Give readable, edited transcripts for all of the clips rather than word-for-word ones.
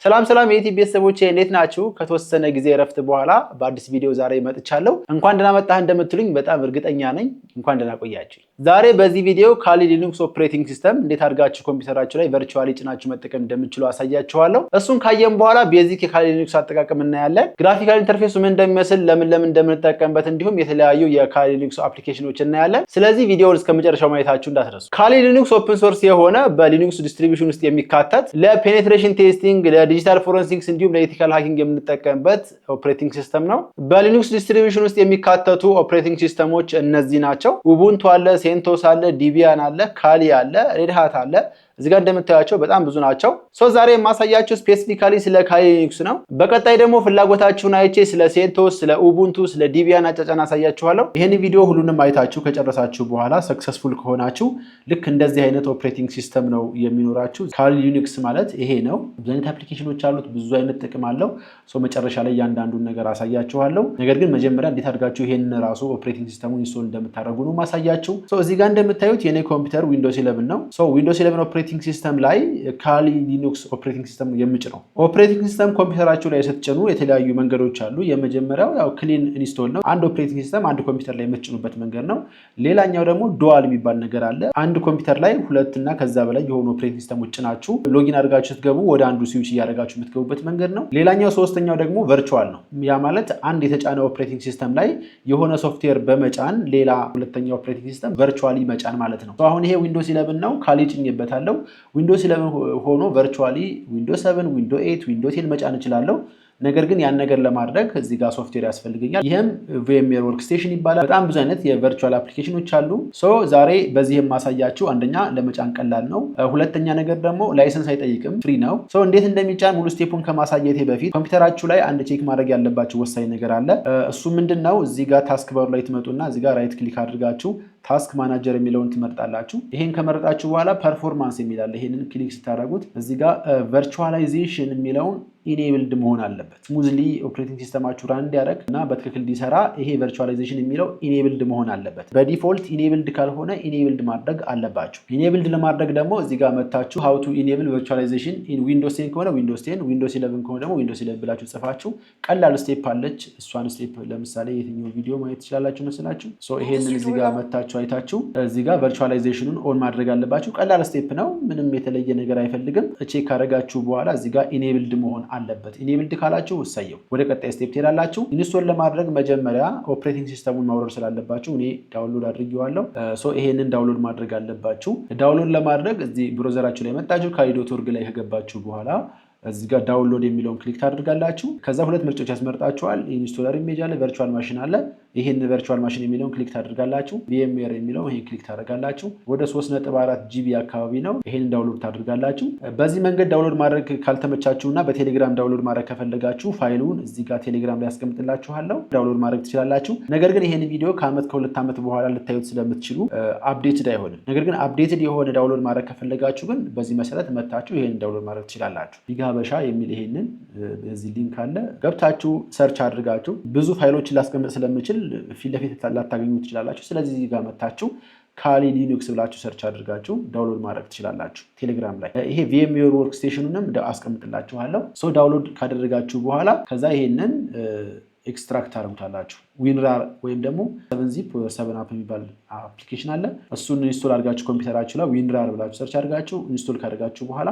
ሰላም የዩቲዩብ ቤተሰቦቼ እንዴት ናችሁ? ከተወሰነ ጊዜ እረፍት በኋላ በአዲስ ቪዲዮ ዛሬ መጥቻለሁ። እንኳን ደህና መጣህ እንደምትሉኝ በጣም እርግጠኛ ነኝ። እንኳን ደህና ቆያችሁ። ዛሬ በዚህ ቪዲዮ ካሊ ሊኑክስ ኦፕሬቲንግ ሲስተም እንዴት አድርጋችሁ ኮምፒውተራችሁ ላይ ቨርቹዋሊ ጭናችሁ መጠቀም እንደምትችሉ አሳያችኋለሁ። እሱን ካየን በኋላ ቤዚክ የካሊ ሊኑክስ አጠቃቀም እናያለን። ግራፊካል ኢንተርፌሱ ምን እንደሚመስል፣ ለምን እንደምንጠቀምበት እንዲሁም የተለያዩ የካሊ ሊኑክስ አፕሊኬሽኖች እናያለን። ስለዚህ ቪዲዮውን እስከመጨረሻው ማየታችሁ እንዳትረሱ። ካሊ ሊኑክስ ኦፕን ሶርስ የሆነ በሊኑክስ ዲስትሪቢዩሽን ውስጥ የሚካተት ለፔኔትሬሽን ቴስቲንግ ዲጂታል ፎረንሲክስ እንዲሁም ለኤቲካል ሃኪንግ የምንጠቀምበት ኦፕሬቲንግ ሲስተም ነው። በሊኑክስ ዲስትሪቢዩሽን ውስጥ የሚካተቱ ኦፕሬቲንግ ሲስተሞች እነዚህ ናቸው። ኡቡንቱ አለ፣ ሴንቶስ አለ፣ ዲቢያን አለ፣ ካሊ አለ፣ ሬድ ሃት አለ። እዚህ ጋር እንደምታዩቸው በጣም ብዙ ናቸው። ዛሬ የማሳያችሁ ስፔሲፊካሊ ስለ ካሊ ሊኑክስ ነው። በቀጣይ ደግሞ ፍላጎታችሁን አይቼ ስለ ሴንቶስ፣ ስለ ኡቡንቱ፣ ስለ ዲቢያን አጫጫን አሳያችኋለሁ። ይሄን ቪዲዮ ሁሉንም አይታችሁ ከጨረሳችሁ በኋላ ሰክሰስፉል ከሆናችሁ ልክ እንደዚህ አይነት ኦፕሬቲንግ ሲስተም ነው የሚኖራችሁ። ካሊ ሊኑክስ ማለት ይሄ ነው። ብዙ አይነት አፕሊኬሽኖች አሉት፣ ብዙ አይነት ጥቅም አለው። መጨረሻ ላይ እያንዳንዱን ነገር አሳያችኋለሁ። ነገር ግን መጀመሪያ እንዴት አድርጋችሁ ይሄን ራሱ ኦፕሬቲንግ ሲስተሙን ኢንስቶል እንደምታደርጉ ነው ማሳያችሁ። እዚህ ጋር እንደምታዩት የኔ ኮምፒውተር ዊንዶውስ 11 ነው። ዊንዶውስ 11 ኦፕሬቲንግ ሲስተም ላይ ካሊ ሊኑክስ ኦፕሬቲንግ ሲስተም የምጭነው። ኦፕሬቲንግ ሲስተም ኮምፒውተራችሁ ላይ ስትጭኑ የተለያዩ መንገዶች አሉ። የመጀመሪያው ያው ክሊን ኢንስቶል ነው። አንድ ኦፕሬቲንግ ሲስተም አንድ ኮምፒውተር ላይ የምትጭኑበት መንገድ ነው። ሌላኛው ደግሞ ዱዋል የሚባል ነገር አለ። አንድ ኮምፒውተር ላይ ሁለትና ከዛ በላይ የሆኑ ኦፕሬቲንግ ሲስተሞች ጭናችሁ ሎጊን አድርጋችሁ ስትገቡ ወደ አንዱ ስዊች እያደረጋችሁ የምትገቡበት መንገድ ነው። ሌላኛው ሶስተኛው ደግሞ ቨርቹዋል ነው። ያ ማለት አንድ የተጫነ ኦፕሬቲንግ ሲስተም ላይ የሆነ ሶፍትዌር በመጫን ሌላ ሁለተኛ ኦፕሬቲንግ ሲስተም ቨርቹዋሊ መጫን ማለት ነው። አሁን ይሄ ዊንዶውስ 11 ነው። ካሊ ጭኜበታለሁ። ዊንዶውስ 11 ሆኖ ቨርቹዋሊ ዊንዶውስ 7፣ ዊንዶውስ 8፣ ዊንዶውስ 10 መጫን እችላለሁ። ነገር ግን ያን ነገር ለማድረግ እዚህ ጋር ሶፍትዌር ያስፈልገኛል። ይህም ቪኤምዌር ወርክስቴሽን ይባላል። በጣም ብዙ አይነት የቨርቹዋል አፕሊኬሽኖች አሉ። ዛሬ በዚህ የማሳያችሁ አንደኛ ለመጫን ቀላል ነው። ሁለተኛ ነገር ደግሞ ላይሰንስ አይጠይቅም፣ ፍሪ ነው። እንዴት እንደሚጫን ሙሉ ስቴፑን ከማሳየቴ በፊት ኮምፒውተራችሁ ላይ አንድ ቼክ ማድረግ ያለባችሁ ወሳኝ ነገር አለ። እሱ ምንድን ነው? እዚህ ጋር ታስክ ባሩ ላይ ትመጡና እዚህ ጋር ራይት ክሊክ አድርጋችሁ ታስክ ማናጀር የሚለውን ትመርጣላችሁ። ይሄን ከመረጣችሁ በኋላ ፐርፎርማንስ የሚላል ይሄንን ክሊክ ስታደርጉት እዚህ ጋር ቨርቹዋላይዜሽን የሚለውን ኢኔብልድ መሆን አለበት። ስሙዝሊ ኦፕሬቲንግ ሲስተማችሁ ራን እንዲያደርግ እና በትክክል እንዲሰራ ይሄ ቨርቹዋላይዜሽን የሚለው ኢኔብልድ መሆን አለበት። በዲፎልት ኢኔብልድ ካልሆነ ኢኔብልድ ማድረግ አለባችሁ። ኢኔብልድ ለማድረግ ደግሞ እዚህ ጋር መታችሁ ሃው ቱ ኢኔብል ቨርቹዋላይዜሽን ኢን ዊንዶውስ 10 ከሆነ ዊንዶውስ 10፣ ዊንዶውስ 11 ከሆነ ደግሞ ዊንዶውስ 11 ብላችሁ ጽፋችሁ ቀላል ስቴፕ አለች። እሷን ስቴፕ ለምሳሌ የትኛው ቪዲዮ ማየት ትችላላችሁ መስላችሁ። ይሄንን እዚህ ጋር መታችሁ አይታችሁ እዚህ ጋር ቨርቹዋላይዜሽኑን ኦን ማድረግ አለባችሁ። ቀላል ስቴፕ ነው። ምንም የተለየ ነገር አይፈልግም። ቼክ ካደረጋችሁ በኋላ እዚህ ጋር ኢኔብልድ መሆን አለበት። ኢኔብልድ ካላችሁ እሰየው፣ ወደ ቀጣይ ስቴፕ ትሄዳላችሁ። ኢንስቶል ለማድረግ መጀመሪያ ኦፕሬቲንግ ሲስተሙን ማውረድ ስላለባችሁ እኔ ዳውንሎድ አድርጌዋለሁ። ይሄንን ዳውንሎድ ማድረግ አለባችሁ። ዳውንሎድ ለማድረግ እዚህ ብሮዘራችሁ ላይ መጣችሁ ካሊ.ኦርግ ላይ ከገባችሁ በኋላ እዚህ ጋር ዳውንሎድ የሚለውን ክሊክ ታደርጋላችሁ። ከዛ ሁለት ምርጫዎች ያስመርጣችኋል። ኢንስቶለር ኢሜጅ አለ፣ ቨርቹዋል ማሽን አለ። ይሄን ቨርቹዋል ማሽን የሚለውን ክሊክ ታደርጋላችሁ። ቪኤምዌር የሚለው ይሄን ክሊክ ታደርጋላችሁ። ወደ 3.4 ጂቢ አካባቢ ነው። ይሄን ዳውንሎድ ታደርጋላችሁ። በዚህ መንገድ ዳውንሎድ ማድረግ ካልተመቻችሁና በቴሌግራም ዳውንሎድ ማድረግ ከፈለጋችሁ ፋይሉን እዚህ ጋር ቴሌግራም ላይ ያስቀምጥላችኋለሁ፣ ዳውንሎድ ማድረግ ትችላላችሁ። ነገር ግን ይሄን ቪዲዮ ከአመት ከሁለት ዓመት በኋላ ልታዩት ስለምትችሉ አፕዴትድ አይሆንም። ነገር ግን አፕዴትድ የሆነ ዳውንሎድ ማድረግ ከፈለጋችሁ ግን በዚህ መሰረት መታችሁ ይሄን ዳውንሎድ ማድረግ ትችላላችሁ። ቢጋበሻ የሚል ይሄንን በዚህ ሊንክ አለ፣ ገብታችሁ ሰርች አድርጋችሁ ብዙ ፋይሎችን ላስቀምጥ ስለምችል ፊት ለፊት ላታገኙ ትችላላችሁ። ስለዚህ እዚህ ጋር መታችሁ ካሊ ሊኑክስ ብላችሁ ሰርች አድርጋችሁ ዳውንሎድ ማድረግ ትችላላችሁ ቴሌግራም ላይ። ይሄ ቪኤምዌር ወርክስቴሽኑንም አስቀምጥላችኋለሁ። ዳውንሎድ ካደረጋችሁ በኋላ ከዛ ይሄንን ኤክስትራክት ታደርጉታላችሁ። ዊንራር ወይም ደግሞ 7zip 7up የሚባል አፕሊኬሽን አለ። እሱን ኢንስቶል አድርጋችሁ ኮምፒውተራችሁ ላይ ዊንራር ብላችሁ ሰርች አድርጋችሁ ኢንስቶል ካደረጋችሁ በኋላ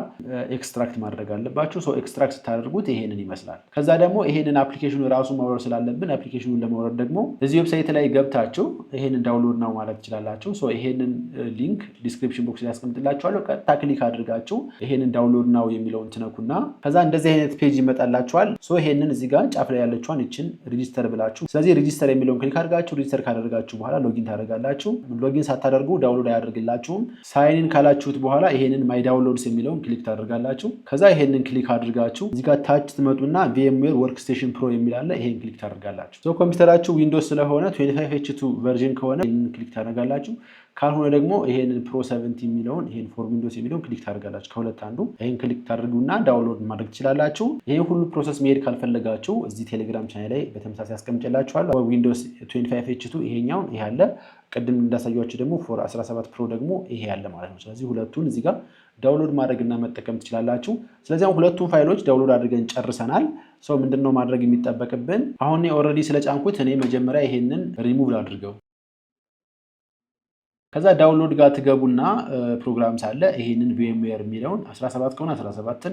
ኤክስትራክት ማድረግ አለባችሁ። ኤክስትራክት ስታደርጉት ይሄንን ይመስላል። ከዛ ደግሞ ይሄንን አፕሊኬሽኑ ራሱ ማውረድ ስላለብን አፕሊኬሽኑን ለማውረድ ደግሞ እዚህ ዌብሳይት ላይ ገብታችሁ ይሄንን ዳውንሎድ ነው ማለት ትችላላችሁ። ይሄንን ሊንክ ዲስክሪፕሽን ቦክስ ላይ ያስቀምጥላችኋለሁ። ቀጥታ ክሊክ አድርጋችሁ ይሄንን ዳውንሎድ ነው የሚለውን ትነኩና ከዛ እንደዚህ አይነት ፔጅ ይመጣላችኋል። ይሄንን እዚህ ጋር ጫፍ ላይ ያለችዋን ይችን ሬጂስተር ብላችሁ ስለዚህ ሬጂስተር የሚለውን ክሊክ አድርጋችሁ ሬጂስተር ካደረጋችሁ በኋላ ሎጊን ታደርጋላችሁ። ሎጊን ሳታደርጉ ዳውንሎድ አያደርግላችሁም። ሳይንን ካላችሁት በኋላ ይሄንን ማይ ዳውንሎድስ የሚለውን ክሊክ ታደርጋላችሁ። ከዛ ይሄንን ክሊክ አድርጋችሁ እዚህ ጋር ታች ትመጡና ቪኤምዌር ወርክስቴሽን ፕሮ የሚል አለ። ይሄን ክሊክ ታደርጋላችሁ። ኮምፒውተራችሁ ዊንዶውስ ስለሆነ 25H2 ቨርዥን ከሆነ ይሄንን ክሊክ ታደርጋላችሁ። ካልሆነ ደግሞ ይሄንን ፕሮ 70 የሚለውን ይሄን ፎር ዊንዶውስ የሚለውን ክሊክ ታደርጋላችሁ። ከሁለት አንዱ ይሄን ክሊክ ታደርጉና ዳውንሎድ ማድረግ ትችላላችሁ። ይሄን ሁሉ ፕሮሰስ መሄድ ካልፈለጋችሁ እዚህ ቴሌግራም ቻናል ላይ በተመሳሳይ አስቀምጬላችኋለሁ። ዊንዶውስ 25H2 ይሄኛውን ይሄ አለ። ቅድም እንዳሳያችሁ ደግሞ ፎር 17 ፕሮ ደግሞ ይሄ ያለ ማለት ነው። ስለዚህ ሁለቱን እዚህ ጋር ዳውንሎድ ማድረግና መጠቀም ትችላላችሁ። ስለዚህ አሁን ሁለቱም ፋይሎች ዳውንሎድ አድርገን ጨርሰናል። ሰው ምንድነው ማድረግ የሚጠበቅብን? አሁን ኦልሬዲ ስለጫንኩት እኔ መጀመሪያ ይሄንን ሪሙቭ አድርገው ከዛ ዳውንሎድ ጋር ትገቡና ፕሮግራም ሳለ ይሄንን VMware የሚለውን 17 ከሆነ 17ን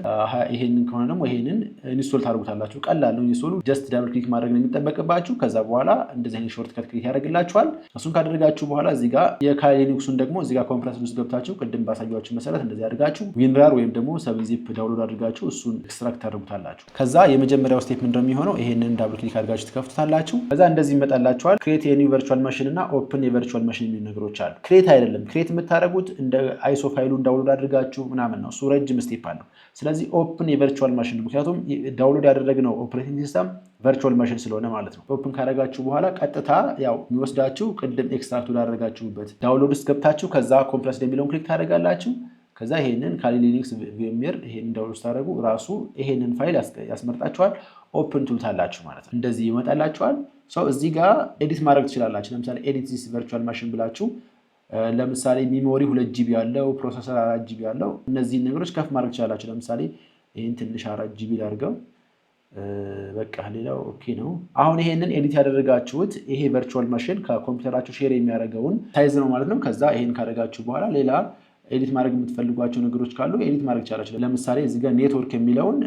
ይሄንን ከሆነ ደግሞ ይሄንን ኢንስቶል ታደርጉታላችሁ። ቀላል ነው ኢንስቶሉ። ጀስት ዳብል ክሊክ ማድረግ ነው የሚጠበቅባችሁ። ከዛ በኋላ እንደዚህ አይነት ሾርት ከት ክሊክ ያደርግላችኋል። እሱን ካደረጋችሁ በኋላ እዚህ ጋር የካሊ ሊኑክሱን ደግሞ እዚህ ጋር ኮምፕረሰር ውስጥ ገብታችሁ ቅድም ባሳያችሁ መሰረት እንደዚህ አድርጋችሁ WinRAR ወይም ደግሞ 7zip ዳውንሎድ አድርጋችሁ እሱን ኤክስትራክት ታደርጉታላችሁ። ከዛ የመጀመሪያው ስቴፕ ምንድነው የሚሆነው? ይሄንን ዳብል ክሊክ አድርጋችሁ ትከፍቱታላችሁ። ከዛ እንደዚህ ይመጣላችኋል። ክሬት የኒው ቨርቹዋል ማሽን እና ኦፕን የቨርቹዋል ማሽን የሚሉ ነገሮች አሉ። ክሬት አይደለም ክሬት የምታደርጉት እንደ አይሶ ፋይሉን ዳውንሎድ አድርጋችሁ ምናምን ነው። እሱ ረጅም ስቴፕ አለው። ስለዚህ ኦፕን የቨርቹዋል ማሽን ምክንያቱም ዳውንሎድ ያደረግነው ኦፕሬቲንግ ሲስተም ቨርቹዋል ማሽን ስለሆነ ማለት ነው። ኦፕን ካደረጋችሁ በኋላ ቀጥታ ያው የሚወስዳችሁ ቅድም ኤክስትራክት ወዳደረጋችሁበት ዳውንሎድ ውስጥ ገብታችሁ ከዛ ኮምፕረስድ የሚለውን ክሊክ ታደርጋላችሁ። ከዛ ይሄንን ካሊ ሊኑክስ VMware ይሄንን ዳውንሎድ ስታደርጉ ራሱ ይሄንን ፋይል ያስመርጣችኋል። ኦፕን ትሉታላችሁ ማለት ነው። እንደዚህ ይመጣላችኋል። ሰው እዚህ ጋር ኤዲት ማድረግ ትችላላችሁ። ለምሳሌ ኤዲት ዚስ ቨርቹዋል ማሽን ብላችሁ ለምሳሌ ሚሞሪ 2GB ያለው ፕሮሰሰር 4GB ያለው እነዚህን ነገሮች ከፍ ማድረግ ትችላላችሁ። ለምሳሌ ይሄን ትንሽ 4GB ላድርገው። በቃ ሌላው ኦኬ ነው። አሁን ይሄንን ኤዲት ያደረጋችሁት ይሄ ቨርቹዋል ማሽን ከኮምፒውተራችሁ ሼር የሚያደርገውን ሳይዝ ነው ማለት ነው። ከዛ ይሄን ካደረጋችሁ በኋላ ሌላ ኤዲት ማድረግ የምትፈልጓቸው ነገሮች ካሉ ኤዲት ማድረግ ትችላላችሁ። ለምሳሌ እዚህ ጋር ኔትወርክ የሚለውን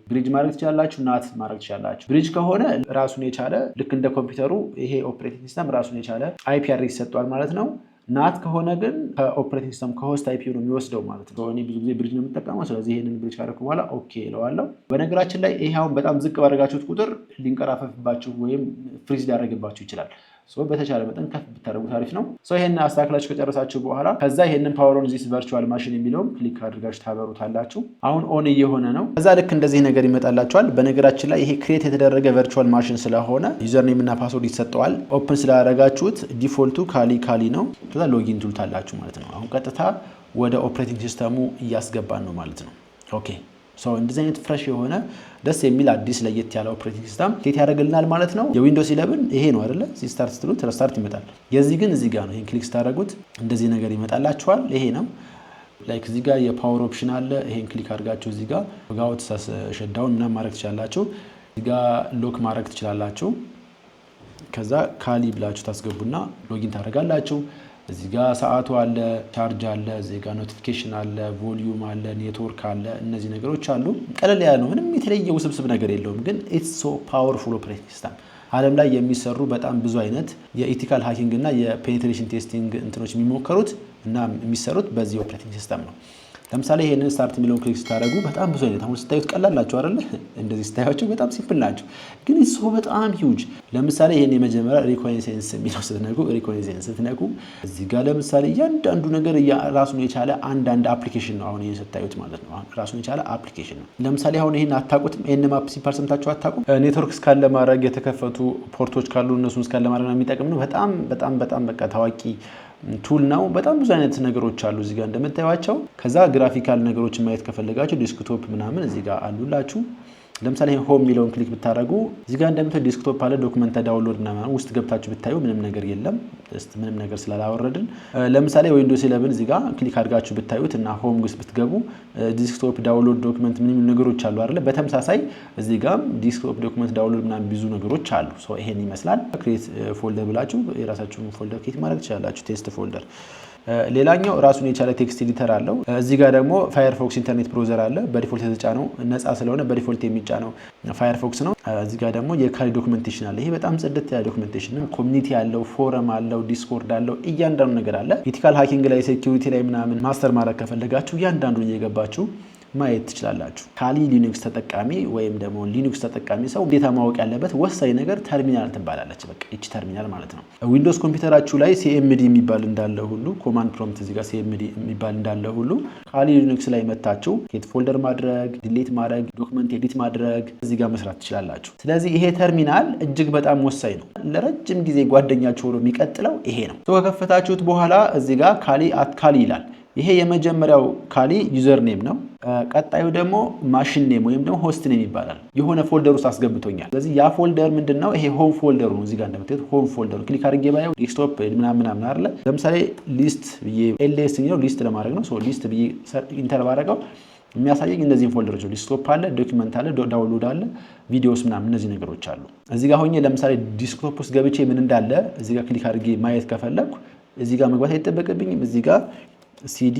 ብሪጅ ማድረግ ትችላላችሁ፣ ናት ማድረግ ትችላላችሁ። ብሪጅ ከሆነ ራሱን የቻለ ልክ እንደ ኮምፒውተሩ ይሄ ኦፕሬቲንግ ሲስተም ራሱን የቻለ IP አድሬስ ይሰጠዋል ማለት ነው። ናት ከሆነ ግን ከኦፕሬቲንግ ሲስተም ከሆስት IP ነው የሚወስደው ማለት ነው። እኔ ብዙ ጊዜ ብሪጅ ነው የምጠቀመው። ስለዚህ ይሄንን ብሪጅ ካደረኩ በኋላ ኦኬ እለዋለሁ። በነገራችን ላይ ይሄ አሁን በጣም ዝቅ ባደረጋችሁት ቁጥር ሊንቀራፈፍባችሁ ወይም ፍሪዝ ሊያደርግባችሁ ይችላል። በተቻለ መጠን ከፍ ብታደርጉት አሪፍ ነው። ይሄንን አስተካክላችሁ ከጨረሳችሁ በኋላ ከዛ ይሄንን ፓወር ኦን ዚስ ቨርቹዋል ማሽን የሚለውን ክሊክ አድርጋችሁ ታበሩታላችሁ። አሁን ኦን እየሆነ ነው። ከዛ ልክ እንደዚህ ነገር ይመጣላችኋል። በነገራችን ላይ ይሄ ክሬት የተደረገ ቨርቹዋል ማሽን ስለሆነ ዩዘር ኔም እና ፓስወርድ ይሰጠዋል። ኦፕን ስላደረጋችሁት ዲፎልቱ ካሊ ነው። ከዛ ሎጊን ትሉታላችሁ ማለት ነው። አሁን ቀጥታ ወደ ኦፕሬቲንግ ሲስተሙ እያስገባን ነው ማለት ነው። ኦኬ እንደዚህ አይነት ፍሬሽ የሆነ ደስ የሚል አዲስ ለየት ያለ ኦፕሬቲንግ ሲስተም ቴት ያደርግልናል ማለት ነው። የዊንዶውስ 11 ይሄ ነው አይደለ? ስታርት ስትሉት ሪስታርት ይመጣል። የዚህ ግን እዚህ ጋር ነው። ይሄን ክሊክ ስታደርጉት እንደዚህ ነገር ይመጣላችኋል። ይሄ ነው ላይክ እዚህ ጋር የፓወር ኦፕሽን አለ። ይሄን ክሊክ አድርጋችሁ እዚህ ጋር ጋውት ሸዳውን ምናምን ማድረግ ትችላላችሁ። እዚህ ጋር ሎክ ማድረግ ትችላላችሁ። ከዛ ካሊ ብላችሁ ታስገቡና ሎጊን ታደርጋላችሁ። እዚህ ጋር ሰዓቱ አለ፣ ቻርጅ አለ፣ እዚህ ጋር ኖቲፊኬሽን አለ፣ ቮሊዩም አለ፣ ኔትወርክ አለ። እነዚህ ነገሮች አሉ። ቀለል ያለ ነው። ምንም የተለየ ውስብስብ ነገር የለውም። ግን ኢትስ ሶ ፓወርፉል ኦፕሬቲንግ ሲስተም። ዓለም ላይ የሚሰሩ በጣም ብዙ አይነት የኢቲካል ሃኪንግ እና የፔኔትሬሽን ቴስቲንግ እንትኖች የሚሞከሩት እና የሚሰሩት በዚህ ኦፕሬቲንግ ሲስተም ነው። ለምሳሌ ይሄንን ስታርት የሚለውን ክሊክ ስታደርጉ በጣም ብዙ አይነት አሁን ስታዩት ቀላል ናቸው አይደል? እንደዚህ ስታያቸው በጣም ሲምፕል ናቸው፣ ግን እሱ በጣም ሂውጅ። ለምሳሌ ይሄን የመጀመሪያ ሪኮኔሰንስ የሚለው ስትነኩ እዚህ ጋር ለምሳሌ እያንዳንዱ ነገር ራሱን የቻለ አንዳንድ አፕሊኬሽን ነው። አሁን ይሄን ስታዩት ማለት ነው ራሱን የቻለ አፕሊኬሽን ነው። ለምሳሌ አሁን ይሄን አታውቁትም? ኤንማፕ ሲባል ሰምታችሁ አታውቁም? ኔትወርክ ስካን ለማድረግ የተከፈቱ ፖርቶች ካሉ እነሱን ስካን ለማድረግ የሚጠቅም ነው። በጣም በቃ ታዋቂ ቱል ነው። በጣም ብዙ አይነት ነገሮች አሉ እዚህ ጋር እንደምታዩዋቸው። ከዛ ግራፊካል ነገሮችን ማየት ከፈለጋችሁ ዴስክቶፕ ምናምን እዚህ ጋር አሉላችሁ። ለምሳሌ ሆም የሚለውን ክሊክ ብታደርጉ እዚህ ጋር እንደምታዩት ዴስክቶፕ አለ። ዶክመንት ዳውንሎድ ምናምን ውስጥ ገብታችሁ ብታዩ ምንም ነገር የለም፣ ምንም ነገር ስላላወረድን። ለምሳሌ ዊንዶውስ 11 እዚህ ጋር ክሊክ አድርጋችሁ ብታዩት እና ሆም ውስጥ ብትገቡ ዴስክቶፕ ዳውንሎድ ዶክመንት ምን ነገሮች አሉ አይደለ? በተመሳሳይ እዚህ ጋር ዴስክቶፕ ዶክመንት ዳውንሎድ ምናምን ብዙ ነገሮች አሉ። ይሄን ይመስላል። ክሬት ፎልደር ብላችሁ የራሳችሁን ፎልደር ክሬት ማድረግ ትችላላችሁ። ቴስት ፎልደር። ሌላኛው ራሱን የቻለ ቴክስት ኤዲተር አለው። እዚህ ጋር ደግሞ ፋየርፎክስ ኢንተርኔት ብራውዘር አለ። በዲፎልት የተጫነው ነፃ ስለሆነ በዲፎልት የሚጫነው ፋየርፎክስ ነው። እዚህ ጋር ደግሞ የካሊ ዶክመንቴሽን አለ። ይሄ በጣም ጽድት ያለ ዶክመንቴሽን ነው። ኮሚኒቲ አለው፣ ፎረም አለው፣ ዲስኮርድ አለው። እያንዳንዱ ነገር አለ። ኢቲካል ሃኪንግ ላይ ሴኪዩሪቲ ላይ ምናምን ማስተር ማድረግ ከፈለጋችሁ እያንዳንዱን እየገባችሁ ማየት ትችላላችሁ። ካሊ ሊኑክስ ተጠቃሚ ወይም ደግሞ ሊኑክስ ተጠቃሚ ሰው እንዴት ማወቅ ያለበት ወሳኝ ነገር ተርሚናል ትባላለች። በቃ እቺ ተርሚናል ማለት ነው። ዊንዶውስ ኮምፒውተራችሁ ላይ ሲኤምዲ የሚባል እንዳለ ሁሉ ኮማንድ ፕሮምፕት እዚህ ጋር ሲኤምዲ የሚባል እንዳለ ሁሉ ካሊ ሊኑክስ ላይ መታችሁ ኬት ፎልደር ማድረግ፣ ዲሊት ማድረግ፣ ዶክመንት ኤዲት ማድረግ እዚህ ጋር መስራት ትችላላችሁ። ስለዚህ ይሄ ተርሚናል እጅግ በጣም ወሳኝ ነው። ለረጅም ጊዜ ጓደኛችሁ ሆኖ የሚቀጥለው ይሄ ነው። ከከፈታችሁት በኋላ እዚህ ጋር ካሊ ይላል። ይሄ የመጀመሪያው ካሊ ዩዘር ኔም ነው። ቀጣዩ ደግሞ ማሽን ኔም ወይም ደግሞ ሆስት ኔም ይባላል። የሆነ ፎልደር ውስጥ አስገብቶኛል። ስለዚህ ያ ፎልደር ምንድነው? ይሄ ሆም ፎልደሩ ነው። እዚህ ጋር እንደምታዩት ሆም ፎልደሩ ክሊክ አድርጌ ባየው ዴስክቶፕ ምናምን አይደለ? ለምሳሌ ሊስት ብዬ ኤልኤስ ነው ሊስት ለማድረግ ነው። ሊስት ብዬ ኢንተር ባደረገው የሚያሳየኝ እነዚህን ፎልደሮች ዲስክቶፕ አለ፣ ዶክመንት አለ፣ ዳውንሎድ አለ፣ ቪዲዮስ ምናምን እነዚህ ነገሮች አሉ። እዚህ ጋር ሆኜ ለምሳሌ ዲስክቶፕ ውስጥ ገብቼ ምን እንዳለ እዚህ ጋር ክሊክ አድርጌ ማየት ከፈለኩ እዚህ ጋር መግባት አይጠበቅብኝም። እዚህ ጋር ሲዲ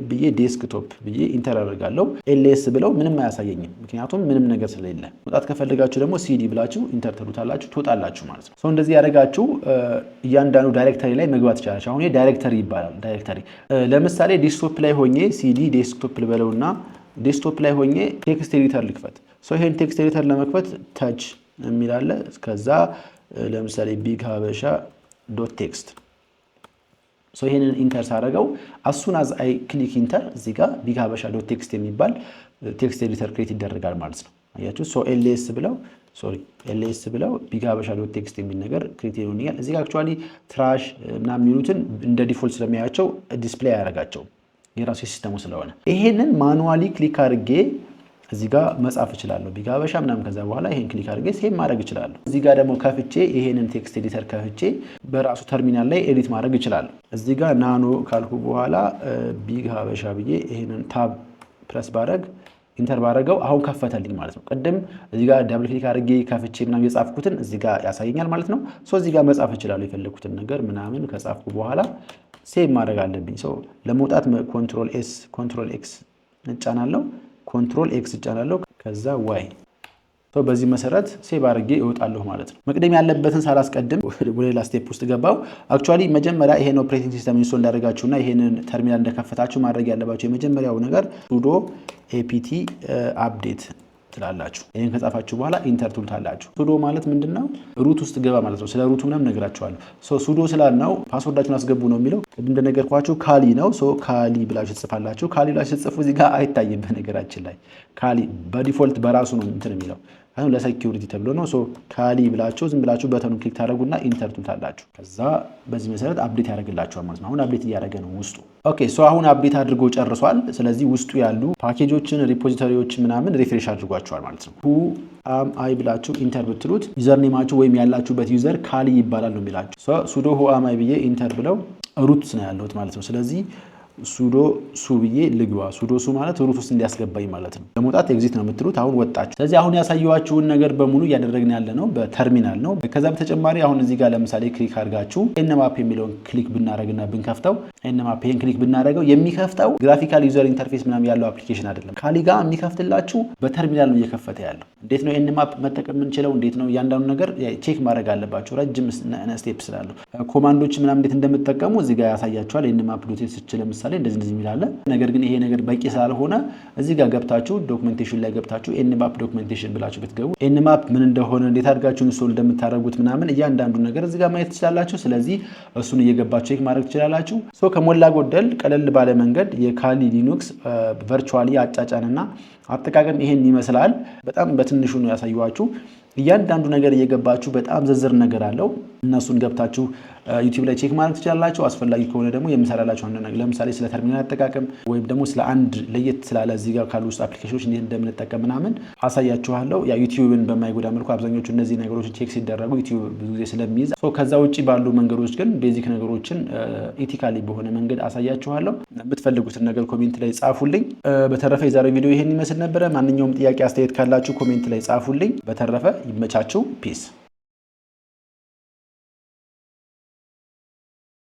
ብዬ ዴስክቶፕ ብዬ ኢንተር አደርጋለሁ። ኤልኤስ ብለው ምንም አያሳየኝም፣ ምክንያቱም ምንም ነገር ስለሌለ። መውጣት ከፈለጋችሁ ደግሞ ሲዲ ብላችሁ ኢንተር ትሉታላችሁ፣ ትወጣላችሁ ማለት ነው። እንደዚህ ያደረጋችሁ እያንዳንዱ ዳይሬክተሪ ላይ መግባት ይቻላል። አሁን ዳይሬክተሪ ይባላል። ዳይሬክተሪ ለምሳሌ ዴስክቶፕ ላይ ሆኜ ሲዲ ዴስክቶፕ ልበለውና ዴስክቶፕ ላይ ሆኜ ቴክስት ኤዲተር ልክፈት። ይሄን ቴክስት ኤዲተር ለመክፈት ታች የሚላለ ከዛ ለምሳሌ ቢግ ሀበሻ ዶት ቴክስት ይሄንን ኢንተር ሳደርገው አሱን አዝ አይ ክሊክ ኢንተር እዚህ ጋር ቢግ ሀበሻ ዶት ቴክስት የሚባል ቴክስት ኤዲተር ክሬት ይደረጋል ማለት ነው። አያችሁ ኤልኤስ ብለው ቢግ ሀበሻ ዶት ቴክስት የሚል ነገር ክሬት ይሆናል። እዚህ ጋር አክቹአሊ ትራሽ እና የሚሉትን እንደ ዲፎልት ስለሚያያቸው ዲስፕሌይ አያደርጋቸውም የራሱ ሲስተሙ ስለሆነ ይሄንን ማኑዋሊ ክሊክ አድርጌ እዚህ ጋር መጻፍ እችላለሁ። ቢግ ሀበሻ ምናምን ከዛ በኋላ ይሄን ክሊክ አድርጌ ሴቭ ማድረግ እችላለሁ። እዚህ ጋር ደግሞ ከፍቼ ይሄንን ቴክስት ኤዲተር ከፍቼ በራሱ ተርሚናል ላይ ኤዲት ማድረግ እችላለሁ። እዚህ ጋር ናኖ ካልኩ በኋላ ቢግ ሀበሻ ብዬ ይሄንን ታብ ፕረስ ባረግ ኢንተር ባረገው አሁን ከፈተልኝ ማለት ነው። ቅድም እዚህ ጋር ዳብል ክሊክ አድርጌ ከፍቼ ምናምን የጻፍኩትን እዚህ ጋር ያሳየኛል ማለት ነው። እዚህ ጋር መጻፍ እችላለሁ የፈለኩትን ነገር ምናምን ከጻፍኩ በኋላ ሴቭ ማድረግ አለብኝ። ለመውጣት ኮንትሮል ኤክስ እጫናለሁ፣ ኮንትሮል ኤክስ እጫናለሁ፣ ከዛ ዋይ። በዚህ መሰረት ሴቭ አድርጌ እወጣለሁ ማለት ነው። መቅደም ያለበትን ሳላስቀድም ወደ ሌላ ስቴፕ ውስጥ ገባው። አክቹአሊ መጀመሪያ ይሄን ኦፕሬቲንግ ሲስተም ኢንስቶል እንዳደረጋችሁና ይሄንን ተርሚናል እንደከፈታችሁ ማድረግ ያለባችሁ የመጀመሪያው ነገር sudo apt update ትላላችሁ። ይሄን ከጻፋችሁ በኋላ ኢንተር ትሉታላችሁ። sudo ማለት ምንድነው? ሩት ውስጥ ገባ ማለት ነው። ስለ ሩቱ ምንም ነግራችኋለሁ። sudo ስላልነው ፓስወርዳችሁን አስገቡ ነው የሚለው። ቅድም እንደነገርኳችሁ ካሊ ነው። ካሊ ብላችሁ ትጽፋላችሁ። ካሊ ብላችሁ ትጽፉ እዚህ ጋር አይታይም በነገራችን ላይ ካሊ በዲፎልት በራሱ ነው እንትን የሚለው አሁን ለሴኩሪቲ ተብሎ ነው። ካሊ ብላችሁ ዝም ብላችሁ በተኑ ክሊክ ታደርጉና ኢንተር ትሉታላችሁ። ከዛ በዚህ መሰረት አፕዴት ያደርግላችኋል ማለት ነው። አሁን አፕዴት እያደረገ ነው ውስጡ። ኦኬ አሁን አፕዴት አድርጎ ጨርሷል። ስለዚህ ውስጡ ያሉ ፓኬጆችን ሪፖዚቶሪዎች ምናምን ሪፍሬሽ አድርጓቸዋል ማለት ነው። ሁ አም አይ ብላችሁ ኢንተር ብትሉት ዩዘር ኔማችሁ ወይም ያላችሁበት ዩዘር ካሊ ይባላል ነው የሚላችሁ። sudo ሁ አም አይ ብዬ ኢንተር ብለው ሩት ነው ያለሁት ማለት ነው። ስለዚህ sudo ሱ ብዬ ልግባ። sudo ሱ ማለት ሩት ውስጥ እንዲያስገባኝ ማለት ነው። ለመውጣት ኤግዚት ነው የምትሉት። አሁን ወጣችሁ። ስለዚህ አሁን ያሳየኋችሁን ነገር በሙሉ እያደረግን ያለ ነው በተርሚናል ነው። ከዛ በተጨማሪ አሁን እዚህ ጋር ለምሳሌ ክሊክ አድርጋችሁ nmap የሚለውን ክሊክ ብናደርግና ብንከፍተው nmap ይሄን ክሊክ ብናደርገው የሚከፍተው ግራፊካል ዩዘር ኢንተርፌስ ምናምን ያለው አፕሊኬሽን አይደለም። ካሊ ጋር የሚከፍትላችሁ በተርሚናል ነው እየከፈተ ያለው። እንዴት ነው nmap መጠቀም የምንችለው? እንዴት ነው እያንዳንዱ ነገር ቼክ ማድረግ አለባችሁ። ረጅም ስቴፕ ስላለው ኮማንዶች ምናምን እንዴት እንደምትጠቀሙ እዚህ ጋር ያሳያችኋል። nmap ዶት ለምሳሌ እንደዚህ የሚላለ ነገር ግን ይሄ ነገር በቂ ስላልሆነ እዚህ ጋር ገብታችሁ ዶክመንቴሽን ላይ ገብታችሁ nmap ዶክመንቴሽን ብላችሁ ብትገቡ nmap ምን እንደሆነ እንዴት አድርጋችሁ ኢንስቶል እንደምታደርጉት ምናምን እያንዳንዱ ነገር እዚህ ጋር ማየት ትችላላችሁ። ስለዚህ እሱን እየገባችሁ ቼክ ማድረግ ትችላላችሁ። ከሞላ ጎደል ቀለል ባለ መንገድ የካሊ ሊኑክስ ቨርቹዋሊ አጫጫንና አጠቃቀም ይሄን ይመስላል። በጣም በትንሹ ነው ያሳየኋችሁ። እያንዳንዱ ነገር እየገባችሁ በጣም ዝርዝር ነገር አለው። እነሱን ገብታችሁ ዩቲዩብ ላይ ቼክ ማድረግ ትችላላችሁ። አስፈላጊ ከሆነ ደግሞ የምሰራላችሁ አንድ ነገር ለምሳሌ ስለ ተርሚናል አጠቃቀም ወይም ደግሞ ስለ አንድ ለየት ስላለ እዚህ ጋር ካሉ ውስጥ አፕሊኬሽኖች እንዴት እንደምንጠቀም ምናምን አሳያችኋለሁ። ያ ዩቲዩብን በማይጎዳ መልኩ አብዛኞቹ እነዚህ ነገሮች ቼክ ሲደረጉ ዩቲዩብ ብዙ ጊዜ ስለሚይዝ ከዛ ውጪ ባሉ መንገዶች ግን ቤዚክ ነገሮችን ኢቲካሊ በሆነ መንገድ አሳያችኋለሁ። የምትፈልጉትን ነገር ኮሜንት ላይ ጻፉልኝ። በተረፈ የዛሬው ቪዲዮ ይሄን ይመስል ነበረ። ማንኛውም ጥያቄ አስተያየት ካላችሁ ኮሜንት ላይ ጻፉልኝ። በተረፈ ይመቻችሁ። ፒስ